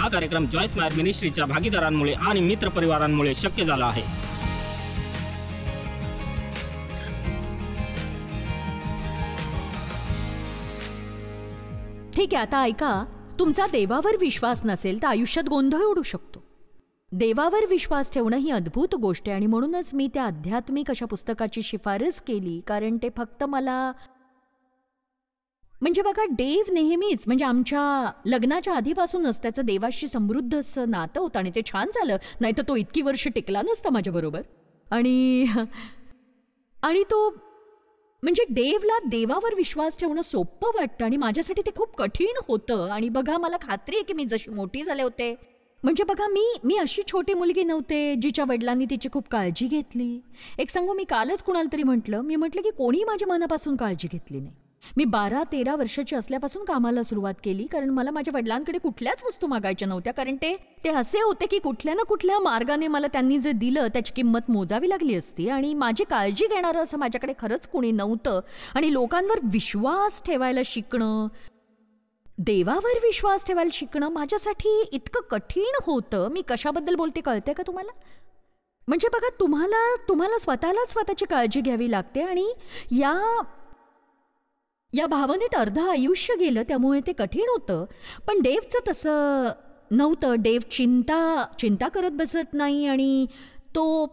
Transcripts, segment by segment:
हा कार्यक्रम Joy smile मिनिस्ट्रीच्या भागीदारांमुळे आणि मित्र परिवारांमुळे शक्य झाला आहे. ठीक आहे, आता ऐका. तुमचा देवावर विश्वास नसेल तर आयुष्यात गोंधळ उडू शकतो. देवावर विश्वास ठेवणं ही अद्भुत गोष्ट आहे आणि म्हणूनच मी त्या आध्यात्मिक अशा पुस्तकाची शिफारस केली, कारण ते फक्त मला म्हणजे बघा, देव नेहमीच म्हणजे आमच्या लग्नाच्या आधीपासूनच त्याचं देवाशी समृद्ध असं नातं होतं आणि ते छान झालं, नाही तर तो इतकी वर्ष टिकला नसता माझ्याबरोबर. आणि तो म्हणजे देवावर विश्वास ठेवणं सोपं वाटतं आणि माझ्यासाठी ते खूप कठीण होतं. आणि बघा, मला खात्री आहे की मी जशी मोठी झाले होते, म्हणजे बघा, मी अशी छोटी मुलगी नव्हते जिच्या वडिलांनी तिची खूप काळजी घेतली. एक सांगू, मी कालच कुणाला तरी म्हटलं की कोणी माझ्या मनापासून काळजी घेतली नाही. मी 12-13 वर्षाची असल्यापासून कामाला सुरुवात केली, कारण मला माझ्या वडिलांकडे कुठल्याच वस्तू मागायच्या नव्हत्या, कारण ते असे होते की कुठल्या ना कुठल्या मार्गाने मला त्यांनी जे दिलं त्याची किंमत मोजावी लागली असती आणि माझी काळजी घेणारं असं माझ्याकडे खरंच कोणी नव्हतं. आणि लोकांवर विश्वास ठेवायला शिकणं, देवावर विश्वास ठेवायला शिकणं माझ्यासाठी इतकं कठीण होतं. मी कशाबद्दल बोलते कळते का तुम्हाला? म्हणजे बघा, तुम्हाला स्वतःची काळजी घ्यावी लागते आणि या भावनेत अर्ध आयुष्य गेलं, त्यामुळे ते कठीण होतं. पण देवचं तसं नव्हतं. देव चिंता करत बसत नाही आणि तो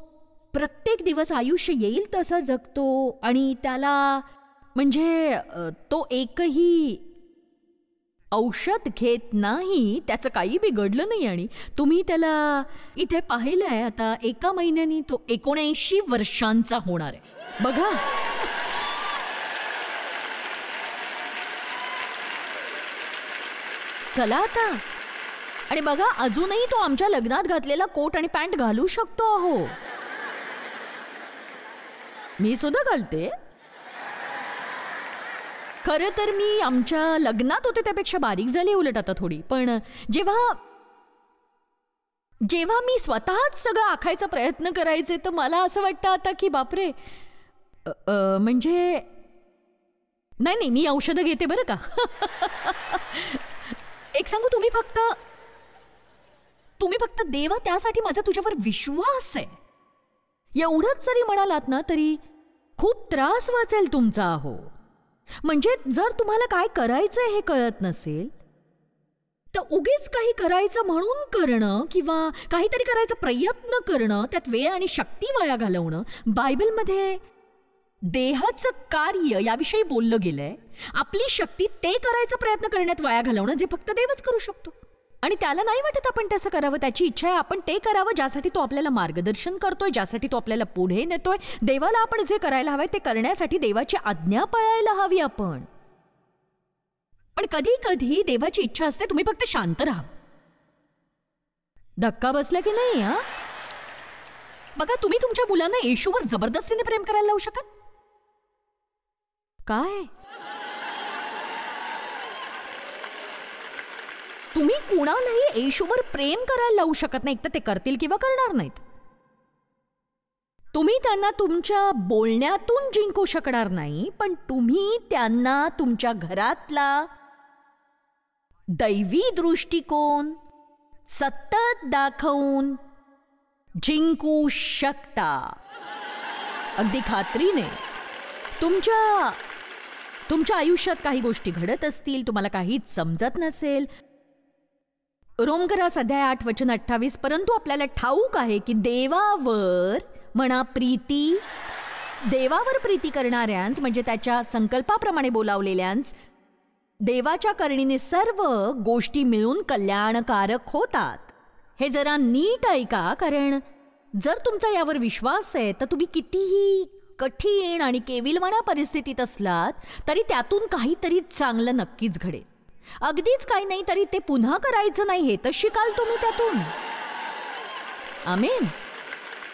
प्रत्येक दिवस आयुष्य येईल तसा जगतो आणि त्याला म्हणजे तो एकही औषध घेत नाही, त्याचं काही बिघडलं नाही. आणि तुम्ही त्याला इथे पाहिलंय, आता 1 महिन्यानी तो 79 वर्षांचा होणार आहे. बघा, चला आता. आणि बघा, अजूनही तो आमच्या लग्नात घातलेला कोट आणि पॅन्ट घालू शकतो. अहो, मी सुद्धा घालते. खरं तर मी आमच्या लग्नात होते त्यापेक्षा बारीक झाली उलट आता थोडी. पण जेव्हा मी स्वतःच सगळं आखायचा प्रयत्न करायचे, तर मला असं वाटतं आता की बापरे, म्हणजे नाही, मी औषधं घेते बरं का. एक सांगू, तुम्ही फक्त देवा, त्यासाठी माझा तुझ्यावर विश्वास आहे, एवढंच जरी म्हणालात ना तरी खूप त्रास वाचेल तुमचा. अहो, म्हणजे जर तुम्हाला काय करायचंय हे कळत नसेल तर उगीच काही करायचं म्हणून करणं किंवा काहीतरी करायचा प्रयत्न करणं, त्यात वेळ आणि शक्ती वाया घालवणं. बायबलमध्ये देहाचं कार्य याविषयी बोललं गेलंय. आपली शक्ती ते करायचा प्रयत्न करण्यात वाया घालवणं जे फक्त देवच करू शकतो. आणि त्याला नाही वाटत आपण तसं करावं. त्याची इच्छा आहे आपण ते करावं ज्यासाठी तो आपल्याला मार्गदर्शन करतोय, ज्यासाठी तो आपल्याला पुढे नेतोय. देवाला आपण जे करायला हवंय ते करण्यासाठी देवाची आज्ञा पाळायला हवी आपण. पण कधी कधी देवाची इच्छा असते तुम्ही फक्त शांत राहा. धक्का बसला की नाही? बघा, तुम्ही तुमच्या मुलांना येशूवर जबरदस्तीने प्रेम करायला लावू शकाल काय? तुम्ही कुणालाही येशूवर प्रेम करायला लावू शकत नाही. तर ते करतील किंवा करणार नाहीत. तुम्ही त्यांना तुमच्या बोलण्यातून जिंकू शकणार नाही, पण तुम्ही त्यांना तुमच्या घरातला दैवी दृष्टिकोन सतत दाखवून जिंकू शकता. अगदी खात्रीने. तुमच्या आयुष्यात काही गोष्टी घडत असतील, तुम्हाला काहीच समजत नसेल. रोमकरास अध्याय 8 वचन 28, परंतु आपल्याला ठाऊक आहे की देवावर प्रीती करणाऱ्यांस, म्हणजे त्याच्या संकल्पाप्रमाणे बोलावलेल्यांस देवाच्या करणीने सर्व गोष्टी मिळून कल्याणकारक होतात. हे जरा नीट ऐका, कारण जर तुमचा यावर विश्वास आहे तर तुम्ही कितीही कठीण आणि केविलवाण्या परिस्थितीत असलात तरी त्यातून काहीतरी चांगलं नक्कीच घडेल. अगदीच काही नाही तरी ते पुन्हा करायचं नाही हे तर शिकाल तुम्ही त्यातून. आमेन.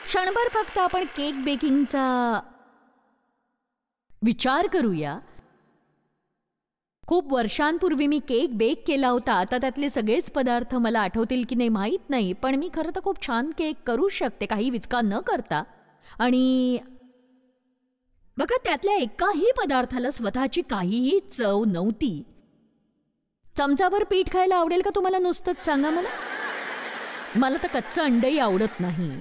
क्षणभर फक्त आपण केक बेकिंगचा विचार करूया. खूप वर्षांपूर्वी मी केक बेक केला होता. आता त्यातले सगळेच पदार्थ मला आठवतील की नाही माहीत नाही, पण मी खरं तर खूप छान केक करू शकते काही विचका न करता. आणि बघा, त्यातल्या एकाही पदार्थाला स्वतःची काहीही चव नव्हती. चमचाभर पीठ खायला आवडेल का तुम्हाला? नुसतंच सांगा मला. मला तर कच्चं अंडही आवडत नाही.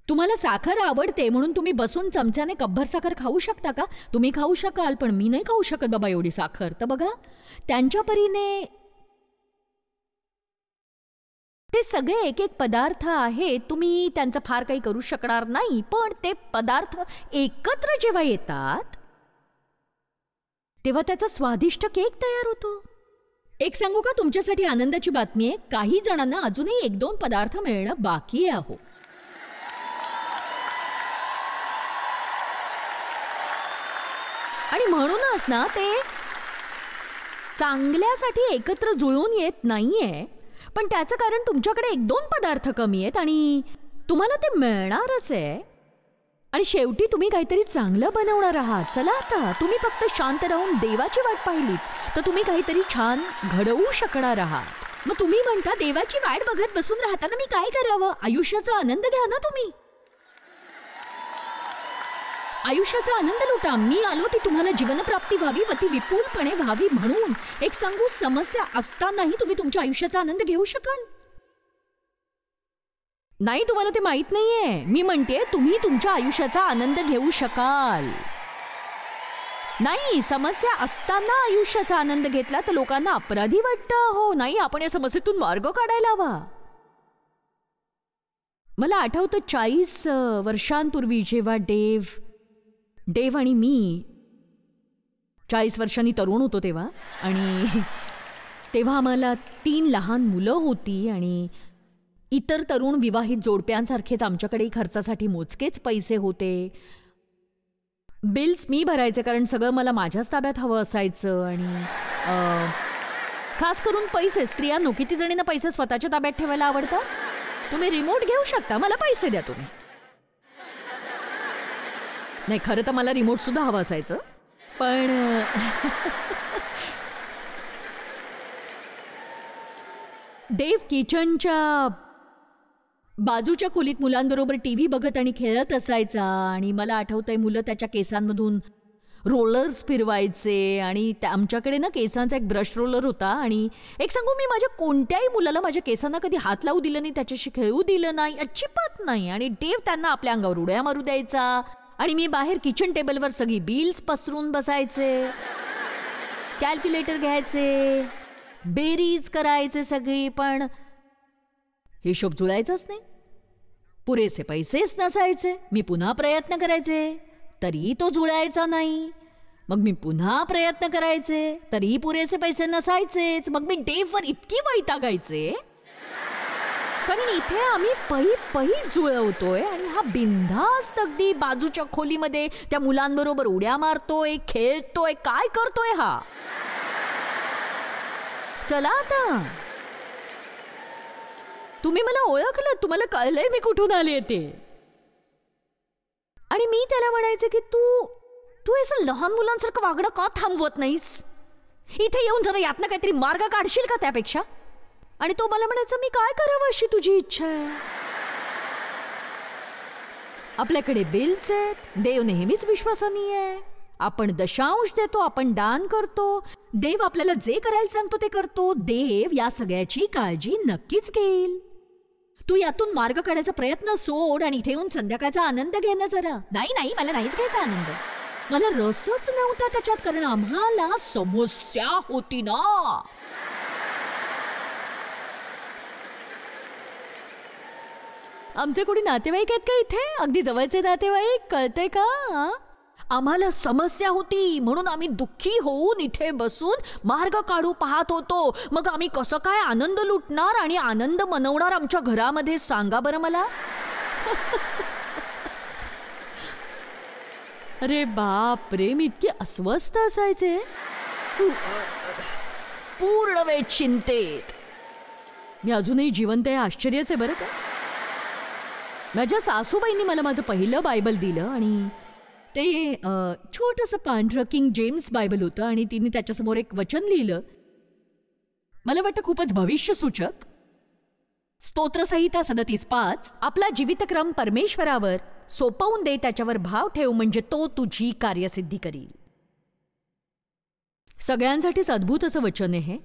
तुम्हाला साखर आवडते म्हणून तुम्ही बसून चमच्याने कपभर साखर खाऊ शकता का? तुम्ही खाऊ शकाल, पण मी नाही खाऊ शकत बाबा एवढी साखर. तर बघा, त्यांच्या परीने ते सगळे एक एक पदार्थ आहेत. तुम्ही त्यांचं फार काही करू शकणार नाही, पण ते पदार्थ एकत्र जेव्हा येतात तेव्हा त्याचा स्वादिष्ट केक तयार होतो. एक सांगू का तुमच्यासाठी आनंदाची बातमी आहे? काही जणांना अजूनही 1-2 पदार्थ मिळणं बाकी आहे अहो. आणि म्हणूनच ना ते चांगल्यासाठी एकत्र जुळून येत नाहीये, पण त्याचं कारण तुमच्याकडे 1-2 पदार्थ कमी आहेत आणि तुम्हाला ते मिळणारच आहे. आणि शेवटी तुम्ही काहीतरी चांगलं बनवणार आहात. चला आता, तुम्ही फक्त शांत राहून देवाची वाट पाहिलीत तर तुम्ही काहीतरी छान घडवू शकणार आहात. मग तुम्ही म्हणता देवाची वाट बघत बसून राहताना मी काय करावं? आयुष्याचा आनंद घ्या ना तुम्ही. आयुष्याचा आनंद लुटा. मी आलो ती तुम्हाला जीवनप्राप्ती व्हावी व ती विपुलपणे व्हावी म्हणून. एक सांगू, समस्या असतानाही तुम्ही तुमच्या आयुष्याचा आनंद घेऊ शकाल. नाही, तुम्हाला ते माहित नाहीये. मी म्हणते तुम्ही तुमच्या आयुष्याचा आनंद घेऊ शकाल. नाही, समस्या असताना आयुष्याचा आनंद घेतला तर लोकांना अपराधी वाटतं. हो नाही, आपण या समस्येतून मार्ग काढायला हवा. मला आठवतं 40 वर्षांपूर्वी जेव्हा देव आणि मी 40 वर्षांनी तरुण होतो तेव्हा, आणि तेव्हा आम्हाला 3 लहान मुलं होती आणि इतर तरुण विवाहित जोडप्यांसारखेच आमच्याकडेही खर्चासाठी मोजकेच पैसे होते. बिल्स मी भरायचे कारण सगळं मला माझ्याच ताब्यात हवं असायचं. आणि खास करून पैसे. स्त्रियांनो, किती जणींना पैसे स्वतःच्या ताब्यात ठेवायला आवडतं? तुम्ही रिमोट घेऊ शकता, मला पैसे द्या तुम्ही. नाही, खरं तर मला रिमोट सुद्धा हवं असायचं, पण देव किचनच्या बाजूच्या खोलीत मुलांबरोबर टीव्ही बघत आणि खेळत असायचा. आणि मला आठवतंय मुलं त्याच्या केसांमधून रोलर्स फिरवायचे आणि आमच्याकडे ना केसांचा एक ब्रश रोलर होता. आणि एक सांगू, मी माझ्या कोणत्याही मुलाला माझ्या केसांना कधी हात लावू दिलं नाही, त्याच्याशी खेळू दिलं नाही, अजिबात नाही. आणि देव त्यांना आपल्या अंगावर उड्या मारू द्यायचा आणि मी बाहेर किचन टेबलवर सगळी बिल्स पसरून बसायचे, कॅल्क्युलेटर घ्यायचे, बेरीज करायचे सगळी, पण हिशोब जुळायचाच नाही. पुरेसे पैसेच नसायचे. मी पुन्हा प्रयत्न करायचे तरी तो जुळायचा नाही. मग मी पुन्हा प्रयत्न करायचे तरी पुरेसे पैसे नसायचेच. मग मी देववर इतकी वैतागायचे कारण इथे आम्ही पै जुळवतोय आणि हा बिनधास्त अगदी बाजूच्या खोलीमध्ये त्या मुलांबरोबर उड्या मारतोय, खेळतोय, काय करतोय हा? चला आता, तुम्ही मला ओळखलं, तुम्हाला कळलंय मी कुठून आले ते. आणि मी त्याला म्हणायचे की तू असं लहान मुलांसारखं वागणं का थांबवत नाहीस? इथे येऊन जरा यातनं काहीतरी मार्ग काढशील का त्यापेक्षा? आणि तो मला म्हणायचा, मी काय करावं अशी तुझी इच्छा आहे? आपल्याकडे बिल्स आहेत, देव नेहमीच विश्वासनीय आहे, आपण दशांश देतो, आपण दान करतो, देव आपल्याला जे करायला सांगतो ते करतो, देव या सगळ्याची काळजी नक्कीच घेईल. तू यातून मार्ग काढायचा प्रयत्न सोड आणि इथे येऊन संध्याकाळचा आनंद घे ना जरा. नाही, मला नाहीच घ्यायचा आनंद. मला रसच नव्हता त्याच्यात, कारण आम्हाला समस्या होती ना. आमचे कोणी नातेवाईक आहेत का इथे? अगदी जवळचे नातेवाईक, कळते का? आम्हाला समस्या होती म्हणून आम्ही दुःखी होऊन इथे बसून मार्ग काढू पाहत होतो. मग आम्ही कसं काय आनंद लुटणार आणि आनंद मनवणार आमच्या घरामध्ये, सांगा बरं मला. अरे बाप रे, मी इतकी अस्वस्थ असायचे, पूर्ण वेळ चिंतेत. मी अजूनही जिवंत आहे, आश्चर्यच आहे बरं का. माझ्या सासूबाईंनी मला माझं पहिलं बायबल दिलं आणि ते छोटंसं पांढरं किंग जेम्स बायबल होतं आणि तिने त्याच्यासमोर एक वचन लिहिलं. मला वाटतं खूपच भविष्यसूचक. स्तोत्रसंहिता 37:5, आपला जीवितक्रम परमेश्वरावर सोपवून दे, त्याच्यावर भाव ठेव, म्हणजे तो तुझी कार्यसिद्धी करील. सगळ्यांसाठीच अद्भुत असं वचन आहे.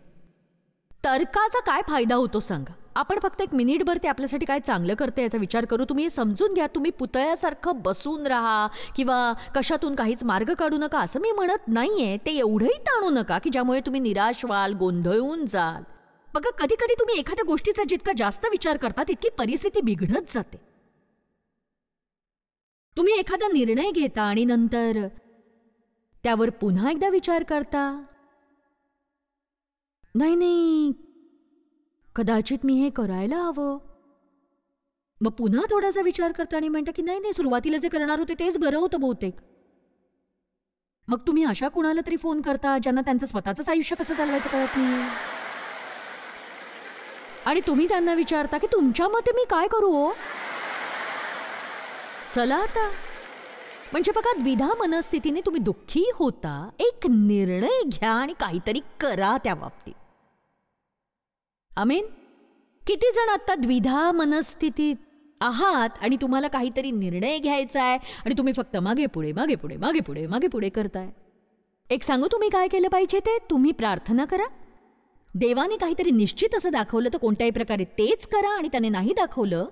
तर्काचा काय फायदा होतो सांगा? आपण फक्त एक मिनिटभर ते आपल्यासाठी काय चांगलं करते याचा विचार करू. तुम्ही हे समजून घ्या. तुम्ही पुतळ्यासारखं बसून राहा किंवा कशातून काहीच मार्ग काढू नका असं मी म्हणत नाहीये. ते एवढंही ताणू नका की ज्यामुळे तुम्ही निराश व्हाल, गोंधळून जाल. बघा, कधी कधी तुम्ही एखाद्या गोष्टीचा जितका जास्त विचार करता तितकी परिस्थिती बिघडत जाते. तुम्ही एखादा निर्णय घेता आणि नंतर त्यावर पुन्हा एकदा विचार करता. नाही, कदाचित मी हे करायला हवं. मग पुन्हा थोडासा विचार करता आणि म्हणता की नाही, सुरुवातीला जे करणार होते तेच बरं होतं बहुतेक. मग तुम्ही अशा कुणाला तरी फोन करता ज्यांना त्यांचं स्वतःच आयुष्य कसं चालवायचं कळत नाही, आणि तुम्ही त्यांना विचारता की तुमच्या मते मी काय करू हो? चला आता. म्हणजे बघा, द्विधा मनस्थितीने तुम्ही दुःखी होता. एक निर्णय घ्या आणि काहीतरी करा त्या बाबतीत. आमेन. किती जण आता द्विधा मनस्थितीत आहात आणि तुम्हाला काहीतरी निर्णय घ्यायचा आहे आणि तुम्ही फक्त मागे पुढे मागे पुढे मागे पुढे मागे पुढे करताय. एक सांगू तुम्ही काय केलं पाहिजे ते? तुम्ही प्रार्थना करा. देवाने काहीतरी निश्चित असं दाखवलं तर कोणत्याही प्रकारे तेच करा, आणि त्याने नाही दाखवलं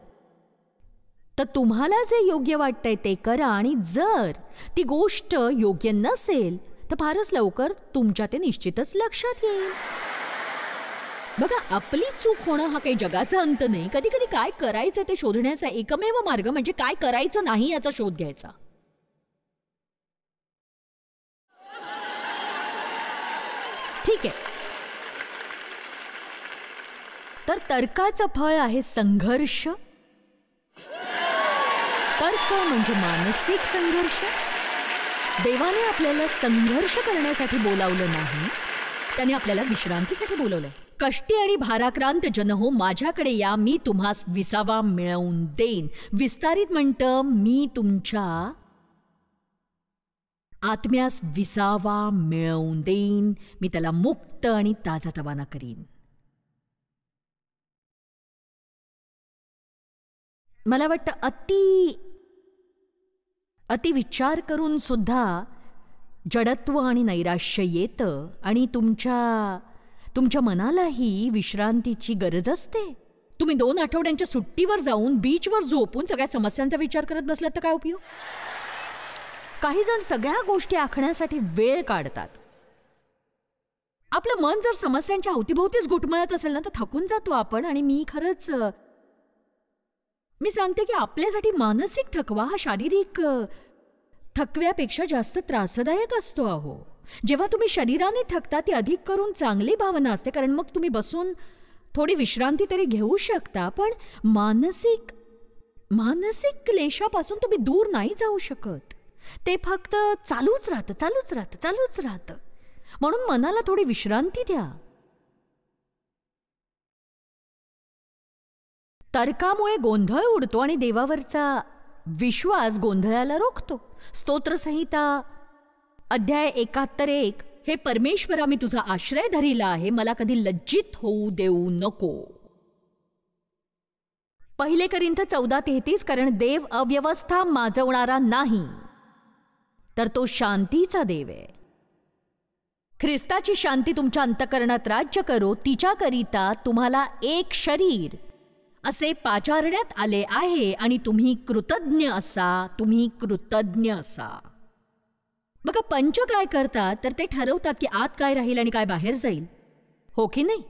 तर तुम्हाला जे योग्य वाटतंय ते करा. आणि जर ती गोष्ट योग्य नसेल तर फारच लवकर तुमच्या ते निश्चितच लक्षात येईल. बघा, आपली चूक होणं हा काही जगाचा अंत नाही. कधी कधी काय करायचं ते शोधण्याचा एकमेव मार्ग म्हणजे काय करायचं नाही याचा शोध घ्यायचा. ठीक आहे. तर तर्काचं फळ आहे संघर्ष. तर्क म्हणजे मानसिक संघर्ष. देवाने आपल्याला संघर्ष करण्यासाठी बोलावलं नाही, त्याने आपल्याला विश्रांतीसाठी बोलवलंय. कष्टी आणि भाराक्रांत जन हो, माझ्याकडे या, मी तुम्हास विसावा मिळवून देईन. विस्तारित म्हणतं, मी तुमच्या आत्म्यास विसावा मिळवून देईन. मी त्याला मुक्त आणि ताजातवाना करीन. मला वाटतं अति विचार करून सुद्धा जडत्व आणि नैराश्य येतं, आणि तुमच्या मनालाही विश्रांतीची गरज असते. तुम्ही 2 आठवड्यांच्या सुट्टीवर जाऊन बीचवर झोपून सगळ्या समस्यांचा विचार करत बसलात तर काय उपयोग? काही जण सगळ्या गोष्टी आखण्यासाठी वेळ काढतात. आपलं मन जर समस्यांच्या अवतीभोवतीच घुटमळत असेल ना तर थकून जातो आपण. आणि मी सांगते की आपल्यासाठी मानसिक थकवा हा शारीरिक थकव्यापेक्षा जास्त त्रासदायक असतो. अहो, जेव्हा तुम्ही शरीराने थकता ती अधिक करून चांगली भावना असते, कारण मग तुम्ही बसून थोडी विश्रांती तरी घेऊ शकता. पण मानसिक क्लेशापासून तुम्ही दूर नाही जाऊ शकत. ते फक्त चालूच राहतं. म्हणून मनाला थोडी विश्रांती द्या. तर्कामुळे गोंधळ उडतो आणि देवावरचा विश्वास गोंधळाला रोखतो. स्तोत्रसंहिता अध्याय 71:1, हे परमेश्वरा, मी तुझा आश्रय धरिला आहे, मला कधी लज्जित होऊ देऊ नको. 1 कोरिन्थ 14:33, कारण देव अव्यवस्था माजवणारा नाही, तर तो शांतीचा देव आहे. ख्रिस्ताची शांती तुमच्या अंतःकरणात राज्य करो, तिच्याकरिता तुम्हाला एक शरीर असे पाचारण्यात आले आहे आणि तुम्ही कृतज्ञ असा. बघा, पंच काय करतात तर ते ठरवतात की आत काय राहील आणि काय बाहेर जाईल, हो की नाही?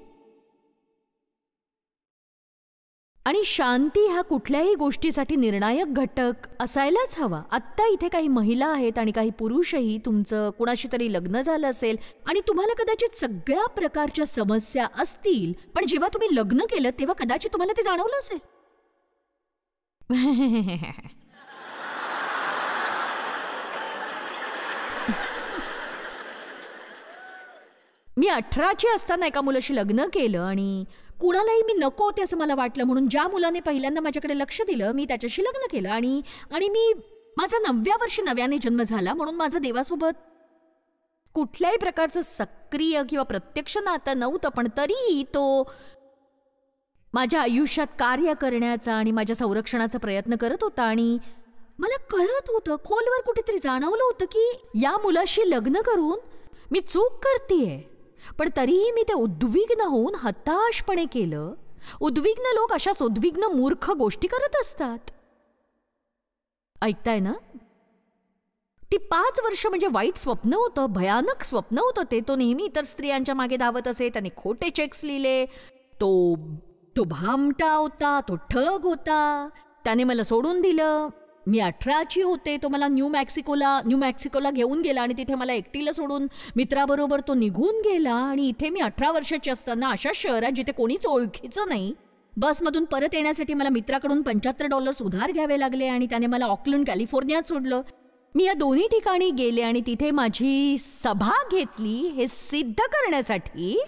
आणि शांती हा कुठल्याही गोष्टीसाठी निर्णायक घटक असायलाच हवा. आत्ता इथे काही महिला आहेत आणि काही पुरुषही. तुमचं कुणाशी तरी लग्न झालं असेल आणि तुम्हाला कदाचित सगळ्या प्रकारच्या समस्या असतील, पण जेव्हा तुम्ही लग्न केलं तेव्हा कदाचित तुम्हाला ते जाणवलं असेल. मी 18ची असताना एका मुलाशी लग्न केलं आणि कुणालाही मी नको होते असं मला वाटलं, म्हणून ज्या मुलाने पहिल्यांदा माझ्याकडे लक्ष दिलं मी त्याच्याशी लग्न केलं. आणि मी माझा 9व्या वर्षी नव्याने जन्म झाला, म्हणून माझं देवासोबत कुठल्याही प्रकारचं सक्रिय किंवा प्रत्यक्ष नातं नव्हतं, पण तरीही तो माझ्या आयुष्यात कार्य करण्याचा आणि माझ्या संरक्षणाचा प्रयत्न करत होता. आणि मला कळत होतं, खोलवर कुठेतरी जाणवलं होतं की या मुलाशी लग्न करून मी चूक करतेय. पण तरीही मी ते उद्विग्न होऊन हताशपणे केलं. उद्विग्न लोक अशाच उद्विग्न मूर्ख गोष्टी करत असतात. ऐकताय ना? ती 5 वर्ष म्हणजे वाईट स्वप्न होतं, भयानक स्वप्न होतं ते. तो नेहमी इतर स्त्रियांच्या मागे धावत असे, त्याने खोटे चेक्स लिहिले, तो भामटा होता, तो ठग होता. त्याने मला सोडून दिलं. मी 18ची होते. तो मला न्यू मॅक्सिकोला घेऊन गेला आणि तिथे मला एकटीला सोडून मित्राबरोबर तो निघून गेला. आणि इथे मी 18 वर्षाची असताना अशा शहरात जिथे कोणीच ओळखीचं नाही, बसमधून परत येण्यासाठी मला मित्राकडून $75 उधार घ्यावे लागले आणि त्याने मला ऑकलंड कॅलिफोर्नियात सोडलं. मी या दोन्ही ठिकाणी गेले आणि तिथे माझी सभा घेतली हे सिद्ध करण्यासाठी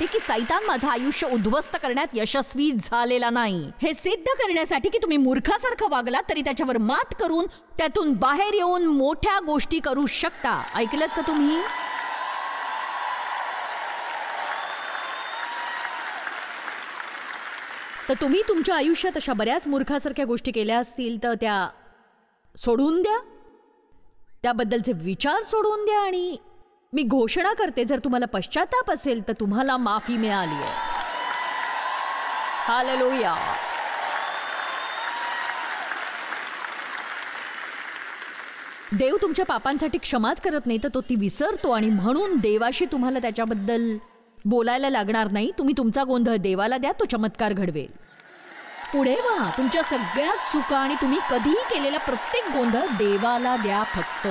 की सैतान माझं आयुष्य उद्ध्वस्त करण्यात यशस्वी झालेला नाही. हे सिद्ध करण्यासाठी की तुम्ही मूर्खासारखं वागला तरी त्याच्यावर मात करून त्यातून बाहेर येऊन मोठ्या गोष्टी करू शकता. ऐकलत का तुम्ही? तर तुम्ही तुमच्या आयुष्यात अशा बऱ्याच मूर्खासारख्या गोष्टी केल्या असतील तर त्या सोडून द्या, त्याबद्दलचे विचार सोडून द्या. आणि मी घोषणा करते, जर तुम्हाला पश्चाताप असेल तर तुम्हाला माफी मिळाली आहे. हालेलुया. देव तुमच्या पापांसाठी क्षमाच करत नाही तर तो ती विसरतो आणि म्हणून देवाशी तुम्हाला त्याच्याबद्दल बोलायला लागणार नाही. तुम्ही तुमचा गोंधळ देवाला द्या, तो चमत्कार घडवेल. पुढे व्हा, तुमच्या सगळ्या चुका आणि तुम्ही कधीही केलेला प्रत्येक गोंधळ देवाला द्या फक्त.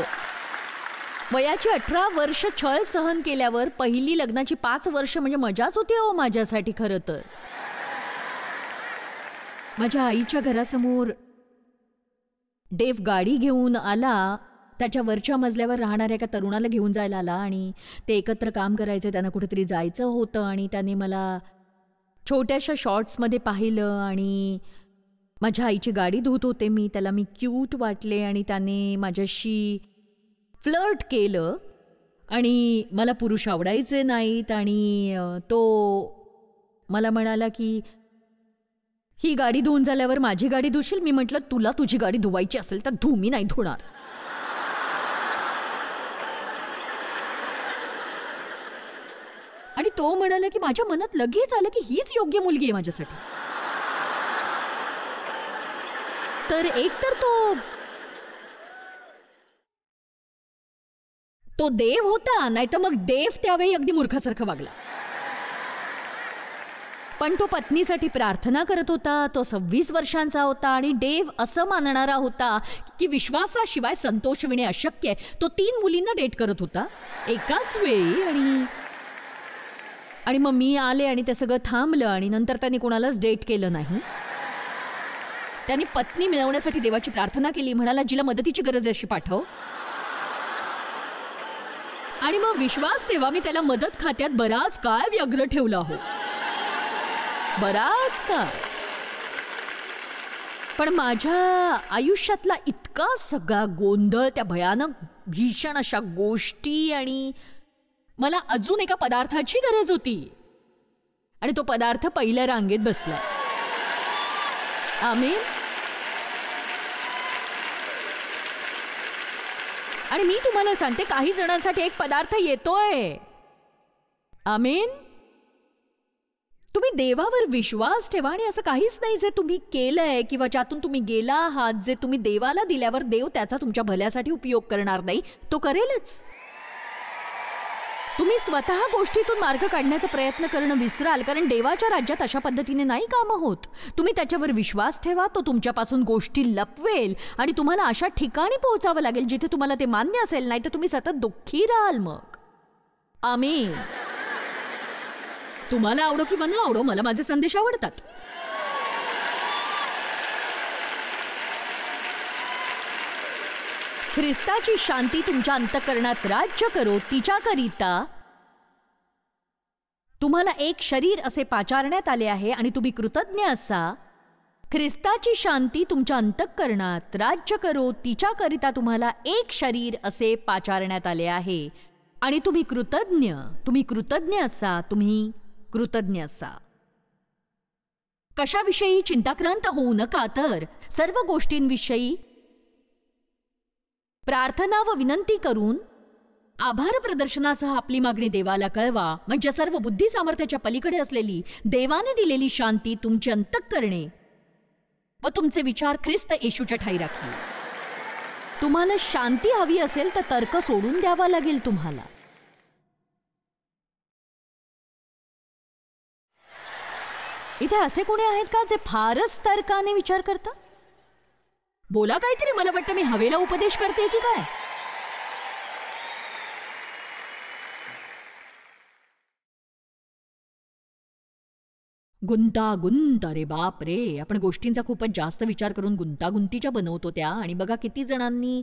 वयाची 18 वर्ष छळ सहन केल्यावर पहिली लग्नाची 5 वर्ष म्हणजे मजाच होती हो माझ्यासाठी. खरं तर माझ्या आईच्या घरासमोर डेव गाडी घेऊन आला. त्याच्या वरच्या मजल्यावर राहणाऱ्या एका तरुणाला घेऊन जायला आला आणि ते एकत्र काम करायचे. त्यांना कुठेतरी जायचं होतं आणि त्याने मला छोट्याशा शॉर्ट्समध्ये पाहिलं आणि माझ्या आईची गाडी धुत होते मी. त्याला मी क्यूट वाटले आणि त्याने माझ्याशी फ्लर्ट केलं आणि मला पुरुष आवडायचे नाहीत. आणि तो मला म्हणाला की ही गाडी धुवून झाल्यावर माझी गाडी धुशील? मी म्हटलं, तुला तुझी गाडी धुवायची असेल तर धु, मी नाही धुणार. आणि तो म्हणाला की माझ्या मनात लगेच आलं की हीच योग्य मुलगी आहे माझ्यासाठी. तर एकतर तो देव होता, नाही तर मग देव त्यावेळी अगदी मूर्खासारखं वागला. पण तो पत्नीसाठी प्रार्थना करत होता. तो 26 वर्षांचा होता आणि देव असं मानणारा होता की विश्वासाशिवाय संतोष मिळणे अशक्य आहे. तो 3 मुलींना डेट करत होता एकाच वेळी. आणि मग मी आले आणि ते सगळं थांबलं आणि नंतर त्यांनी कोणालाच डेट केलं नाही. त्यांनी पत्नी मिळवण्यासाठी देवाची प्रार्थना केली. म्हणाला, जिला मदतीची गरज आहे अशी पाठव. आणि मग विश्वास ठेवा, मी त्याला मदत खात्यात बराच काळ व्यग्र ठेवला हो, बराच काळ. पण माझ्या आयुष्यातला इतका सगळा गोंधळ, त्या भयानक भीषण अशा गोष्टी, आणि मला अजून एका पदार्थाची गरज होती आणि तो पदार्थ पहिल्या रांगेत बसला. आमीन. आणि मी तुम्हाला सांगते, काही जणांसाठी एक पदार्थ येतोय. आमीन. तुम्ही देवावर विश्वास ठेवा आणि असं काहीच नाही जे तुम्ही केलंय किंवा ज्यातून तुम्ही गेला आहात, जे तुम्ही देवाला दिल्यावर देव त्याचा तुमच्या भल्यासाठी उपयोग करणार नाही, तो करेलच. तुम्ही स्वतः गोष्टीतून मार्ग काढण्याचा प्रयत्न करणं विसराल, कारण देवाच्या राज्यात अशा पद्धतीने नाही कामं होत. तुम्ही त्याच्यावर विश्वास ठेवा, तो तुमच्यापासून गोष्टी लपवेल आणि तुम्हाला अशा ठिकाणी पोहोचावं लागेल जिथे तुम्हाला ते मान्य असेल, नाही तर तुम्ही सतत दुःखी राहाल मग. आमीन. तुम्हाला आवडो किंवा न आवडो, मला माझे संदेश आवडतात. ख्रिस्ताची शांती तुमच्या अंतःकरणात राज्य करो, तिच्याकरिता तुम्हाला एक शरीर असे पाचारण्यात आले आहे आणि तुम्ही कृतज्ञ असा. ख्रिस्ताची शांती तुमच्या अंतःकरणात राज्य करो, तिच्याकरिता तुम्हाला एक शरीर असे पाचारण्यात आले आहे आणि तुम्ही कृतज्ञ असा. कशाविषयी चिंताक्रांत होऊ नका, तर सर्व गोष्टींविषयी प्रार्थना व विनंती करून आभार प्रदर्शनासह आपली मागणी देवाला कळवा, म्हणजे सर्व बुद्धी सामर्थ्याच्या पलीकडे असलेली देवाने दिलेली शांती तुमचे अंतःकरणे व तुमचे विचार ख्रिस्त येशूच्या ठायी राखील. तुम्हाला शांती हवी असेल तर तर्क सोडून द्यावा लागेल तुम्हाला. इथे असे कोणी आहेत का जे फारच तर्काने विचार करतात? बोला काहीतरी. मला वाटतं मी हवेला उपदेश करते की काय? गुंतागुंत. अरे बाप रे, आपण गोष्टींचा खूपच जास्त विचार करून गुंतागुंतीच्या बनवतो त्या. आणि बघा किती जणांनी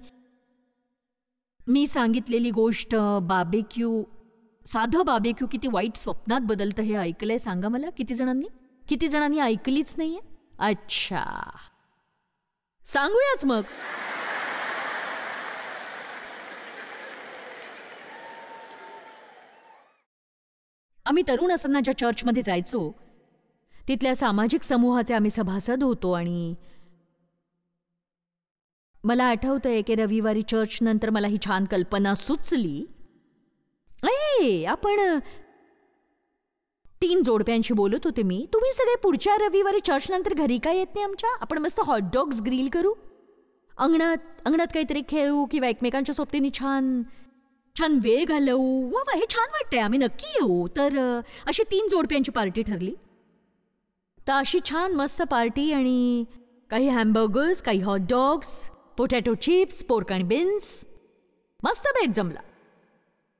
मी सांगितलेली गोष्ट बार्बेक्यू, साधं बार्बेक्यू किती वाईट स्वप्नात बदलतं हे ऐकलंय. सांगा मला, किती जणांनी ऐकलीच नाहीये? अच्छा, सांगूयाच मग. आम्ही तरुण असताना ज्या चर्चमध्ये जायचो तिथल्या सामाजिक समूहाचे आम्ही सभासद होतो. आणि मला आठवतंय की रविवारी चर्च नंतर मला ही छान कल्पना सुचली. आपण 3 जोडप्यांशी बोलत होते मी. तुम्ही सगळे पुढच्या रविवारी चर्च नंतर घरी काय येत नाही आमच्या? आपण मस्त हॉटडॉग्स ग्रिल करू, अंगणात काहीतरी खेळू किंवा एकमेकांच्या सोबतीने छान वेळ घालवू. वा, हे छान वाटतंय, आम्ही नक्की येऊ. तर अशी 3 जोडप्यांची पार्टी ठरली. तर अशी छान मस्त पार्टी आणि काही हॅमबर्गर्स, काही हॉटडॉग्स, पोटॅटो चिप्स, पोर्क आणि बीन्स, मस्त बेत जमला.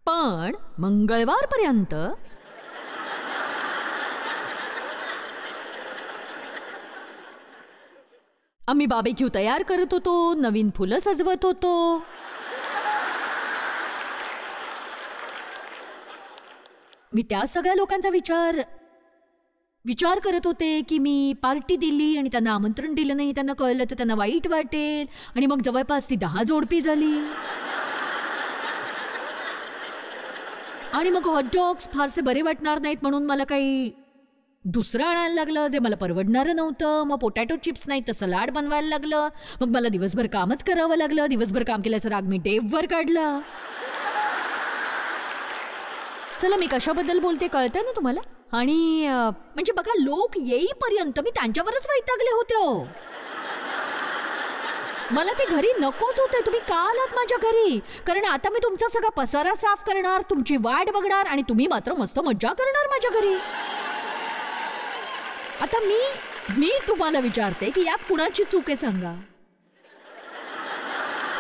पण मंगळवारपर्यंत आम्ही बार्बेक्यू तयार करत होतो, नवीन फुलं सजवत होतो. मी त्या सगळ्या लोकांचा विचार करत होते की मी पार्टी दिली आणि त्यांना आमंत्रण दिलं नाही, त्यांना कळलं तर त्यांना वाईट वाटेल. आणि मग जवळपास ती 10 जोडपी झाली. आणि मग हॉटडॉग्स फारसे बरे वाटणार नाहीत म्हणून मला काही दुसरं आणायला लागलं जे मला परवडणारं नव्हतं. मग पोटॅटो चिप्स नाही तर सलाड बनवायला लागलं. मग मला दिवसभर कामच करावं लागलं. दिवसभर काम केल्याचा राग मी डेव्हवर काढला. चला, मी कशाबद्दल बोलते कळतंय ना तुम्हाला? आणि म्हणजे बघा, लोक येईपर्यंत मी त्यांच्यावरच वैतागले होते. हो, मला ते घरी नकोच होते. तुम्ही का आलात माझ्या घरी? कारण आता मी तुमचा सगळा पसारा साफ करणार, तुमची वाट बघणार आणि तुम्ही मात्र मस्त मज्जा करणार माझ्या घरी. आता मी तुम्हाला विचारते की यात कुणाची चूक आहे सांगा?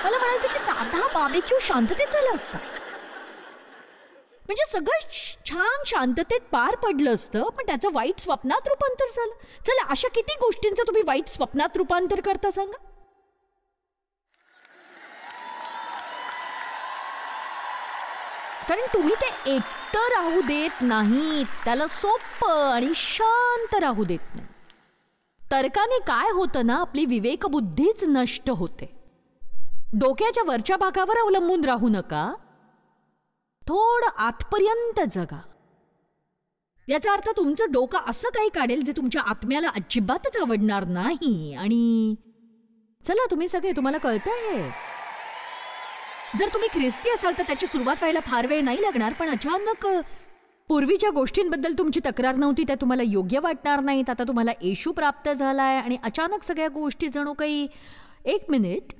मला म्हणायचं की साधा बार्बेक्यू शांततेत झाला असता, म्हणजे सगळं छान शांततेत पार पडलं असतं. पण त्याचं वाईट स्वप्नात रूपांतर झालं. चला, अशा किती गोष्टींचं तुम्ही वाईट स्वप्नात रूपांतर करता सांगा? कारण तुम्ही ते एकटं राहू देत नाही, त्याला सोपं आणि शांत राहू देत नाही. तर्काने काय होतं ना, आपली विवेकबुद्धीच नष्ट होते. डोक्याच्या वरच्या भागावर अवलंबून राहू नका, थोडं आतपर्यंत जगा. याचा अर्थ तुमचं डोकं असं काही काढेल जे तुमच्या आत्म्याला अजिबातच आवडणार नाही. आणि चला, तुम्हाला कळतंय, जर तुम्ही ख्रिस्ती असाल तर त्याची सुरुवात व्हायला फार वेळ नाही लागणार. पण अचानक पूर्वीच्या गोष्टींबद्दल तुमची तक्रार नव्हती, त्या तुम्हाला योग्य वाटणार नाहीत. आता तुम्हाला येशू प्राप्त झालाय आणि अचानक सगळ्या गोष्टी जणू काही, 1 मिनिट,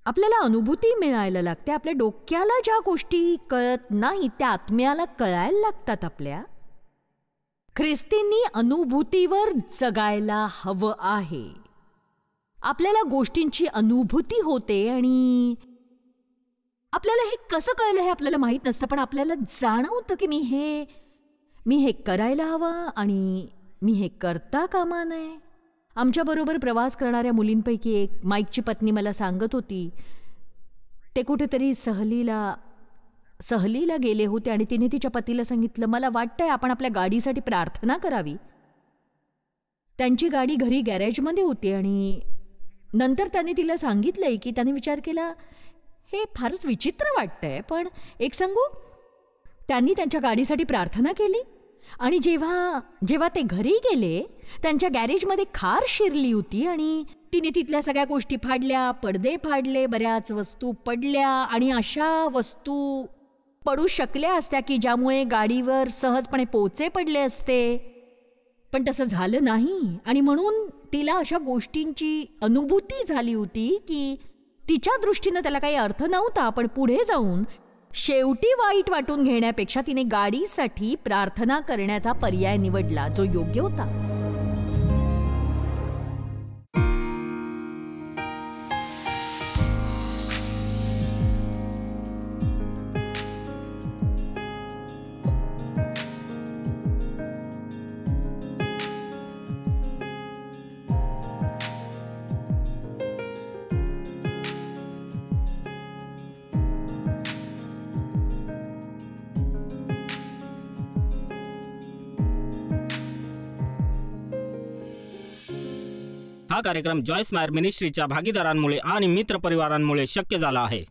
आपल्याला अनुभूती मिळायला लागते. आपल्या डोक्याला ज्या गोष्टी कळत नाहीत त्या आत्म्याला कळायला लागतात. आपल्या ख्रिस्तींनी अनुभूतीवर जगायला हवं आहे. आपल्याला गोष्टींची अनुभूती होते आणि आपल्याला हे कसं कळलं हे आपल्याला माहीत नसतं, पण आपल्याला जाणवतं की मी हे करायला हवं आणि मी हे करता कामा नये. आमच्याबरोबर प्रवास करणाऱ्या मुलींपैकी एक, माईकची पत्नी, मला सांगत होती ते कुठेतरी सहलीला गेले होते आणि तिने तिच्या पतीला सांगितलं, मला वाटतंय आपण आपल्या गाडीसाठी प्रार्थना करावी. त्यांची गाडी घरी गॅरेजमध्ये होती आणि नंतर त्यांनी तिला सांगितलंय की त्याने विचार केला, हे फारच विचित्र वाटतंय, पण एक सांगू, त्यांनी त्यांच्या गाडीसाठी प्रार्थना केली आणि जेव्हा ते घरी गेले त्यांच्या गॅरेजमध्ये खार शिरली होती आणि तिने तिथल्या सगळ्या गोष्टी फाडल्या, पडदे फाडले, बऱ्याच वस्तू पडल्या आणि अशा वस्तू पडू शकल्या असत्या की ज्यामुळे गाडीवर सहजपणे पोचे पडले असते. पण तसं झालं नाही आणि म्हणून तिला अशा गोष्टींची अनुभूती झाली होती की तिच्या दृष्टीनं त्याला काही अर्थ नव्हता. पण पुढे जाऊन शेवटी वाईट वाटून घेण्यापेक्षा तिने गाडीसाठी प्रार्थना करण्याचा पर्याय निवडला, जो योग्य होता. हा कार्यक्रम जॉयस मायर मिनिस्ट्रीच्या भागीदारांमुळे आणि मित्रपरिवारांमुळे शक्य झाला आहे.